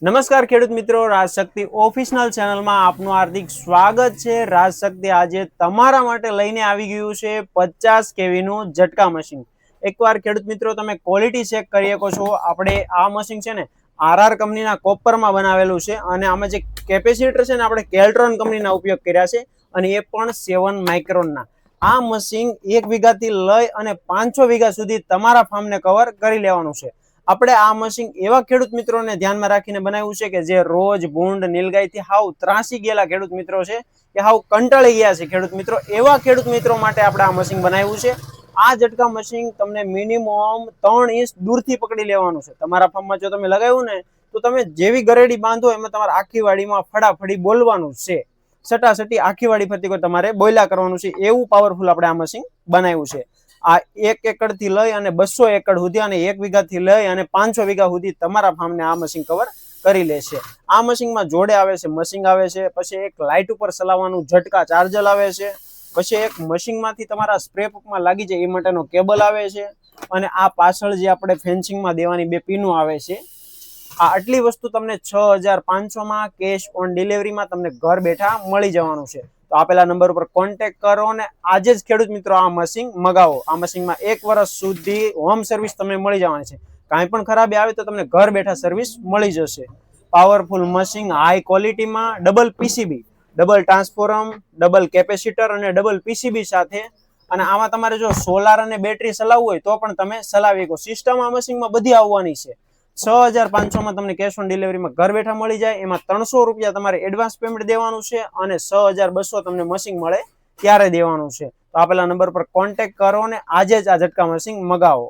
નમસ્કાર ખેડૂત મિત્રો, રાજશક્તિ ઓફિશિયલ ચેનલમાં આપનું હાર્દિક સ્વાગત છે। રાજશક્તિ આજે તમારા માટે લઈને આવી ગયું છે 50 કેવી નું ઝટકા મશીન। એકવાર ખેડૂત મિત્રો તમે ક્વોલિટી ચેક કરી શકો છો। આપણે આ મશીન છે ને આરઆર કંપનીના કોપરમાં બનાવેલું છે અને આમાં જે કેપેસિટર છે ને આપણે કેલ્ટ્રોન કંપનીના ઉપયોગ કર્યા છે અને એ પણ 7 માઇક્રોનના। આ મશીન 1 વીઘાથી લઈ અને 500 વીઘા સુધી તમારા ફાર્મને કવર કરી લેવાનું છે। આપણે આ મશીન એવા ખેડૂત મિત્રોને ધ્યાનમાં રાખીને બનાવ્યું છે કે જે રોજ ભૂંડ નીલગાયથી હાવ ત્રાસી ગયેલા ખેડૂત મિત્રો છે કે હાવ કંટાળી ગયા છે ખેડૂત મિત્રો, એવા ખેડૂત મિત્રો માટે આપણે આ મશીન બનાવ્યું છે। આ ઝટકા મશીન તમને મિનિમમ 3 ઇંચ દૂરથી પકડી લેવાનું છે। તમારા ફાર્મમાં જો તમે લગાવ્યું ને તો તમે જેવી ગરેડી બાંધો એમાં તમારે આખી વાડીમાં ફડાફડી બોલવાનું છે, સટાસટી આખી વાડી ફરતી કોઈ તમારે બોયલા કરવાનું છે। એવું પાવરફુલ આપણે આ મશીન બનાવ્યું છે। આ 1 એકડ થી લઈ અને 200 એકડ સુધી અને 1 વીઘા થી લઈ અને 500 વીઘા સુધી તમારા ફાર્મને આ મશીન કવર કરી લેશે। આ મશીનમાં જોડે આવે છે મશીન આવે છે, પછી એક લાઇટ ઉપર ચલાવવાનું ઝટકા ચાર્જર આવે છે, પછી એક મશીનમાંથી તમારા સ્પ્રે પંપમાં લાગી જાય એ માટેનો કેબલ આવે છે અને આ પાછળ જે આપણે ફેન્સિંગમાં દેવાની 2 પિનો આવે છે। આ આટલી વસ્તુ તમને 6500 માં કેશ ઓન ડિલિવરીમાં તમને ઘર બેઠા મળી જવાનું છે। તો આપેલા નંબર ઉપર કોન્ટેક્ટ કરો અને આજે જ ખેડૂત મિત્રો આ મશીન મગાવો। આ મશીનમાં 1 વર્ષ સુધી હોમ સર્વિસ તમને મળી જવાની છે। કાંઈ પણ ખરાબી આવે તો તમને ઘર બેઠા સર્વિસ મળી જશે। પાવરફુલ મશીન હાઈ ક્વોલિટીમાં, double PCB, double transform, double capacitor અને ડબલ પીસીબી સાથે। અને આમાં તમારે જો સોલાર અને બેટરી ચલાવવું હોય તો પણ તમે ચલાવી શકો। સિસ્ટમ આ મશીનમાં બધી આવવાની છે। 6500 માં તમને કેશ ઓન ડિલિવરીમાં ઘર બેઠા મળી જાય। એમાં 300 રૂપિયા તમારે એડવાન્સ પેમેન્ટ દેવાનું છે અને 6200 તમને મશીન મળે ત્યારે દેવાનું છે। તો આપેલા નંબર પર કોન્ટેક્ટ કરો અને આજે જ આ ઝટકા મશીન મગાવો।